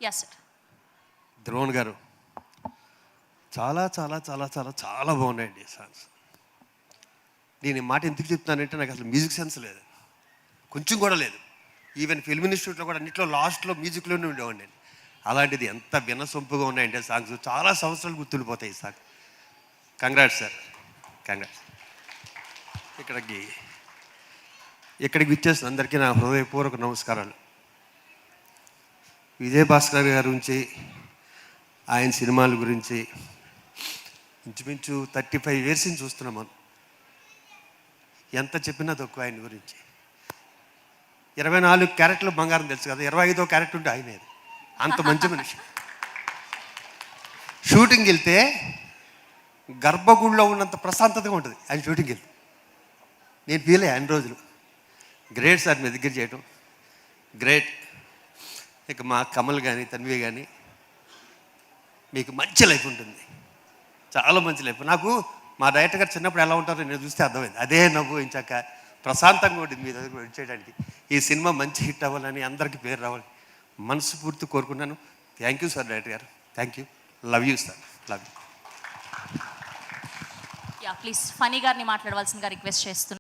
Yes sir. Drone గారు చాలా చాలా చాలా చాలా చాలా బాగున్నాయండి సాంగ్స్. నేను ఈ మాట ఎందుకు చెప్తున్నానంటే నాకు అసలు మ్యూజిక్ సెన్స్ లేదు, కొంచెం కూడా లేదు. ఈవెన్ ఫిల్మ్ ఇన్స్టిట్యూట్లో కూడా అన్నింటిలో లాస్ట్లో మ్యూజిక్లోనే ఉండేవాడిని నేను. అలాంటిది ఎంత వినసొంపుగా ఉన్నాయంటే సాంగ్స్, చాలా సంవత్సరాలు గుర్తుండిపోతాయి ఈ సాంగ్. Congrats sir, congrats. ఇక్కడికి విచ్చేసిన అందరికీ నా హృదయపూర్వక నమస్కారాలు. విజయభాస్కర్ గారి గురించి, ఆయన సినిమాల గురించి ఇంచుమించు 35 years నుంచి చూస్తున్నాం మనం. ఎంత చెప్పినా తక్కువ ఆయన గురించి. 24 క్యారెక్టర్లు బంగారం తెలుసు కదా, 25వ క్యారెక్టర్ ఉంటే ఆయనే. అంత మంచి మనిషి. షూటింగ్కి వెళ్తే గర్భగుడిలో ఉన్నంత ప్రశాంతతగా ఉంటుంది ఆయన షూటింగ్కి వెళ్తే. నేను ఫీల్ అయ్యా అన్ని రోజులు. గ్రేట్ సార్ మీ దగ్గర చేయటం, గ్రేట్. ఇక మా కమల్ కానీ తన్వి కానీ మీకు మంచి లైఫ్ ఉంటుంది, చాలా మంచి లైఫ్. నాకు మా డైరెక్టర్ గారు చిన్నప్పుడు ఎలా ఉంటారో నేను చూస్తే అర్థమైంది. అదే నవ్వు ఇంచాక ప్రశాంతంగా ఉంటుంది మీ దగ్గర వెయిట్ చేయడానికి. ఈ సినిమా మంచి హిట్ అవ్వాలని, అందరికీ పేరు రావాలని మనస్ఫూర్తి కోరుకున్నాను. థ్యాంక్ యూ సార్ డైరెక్టర్ గారు, thank you. Love you sir, love you. Yeah please Phani గారిని మాట్లాడవలసిందిగా రిక్వెస్ట్ చేస్తున్నాను.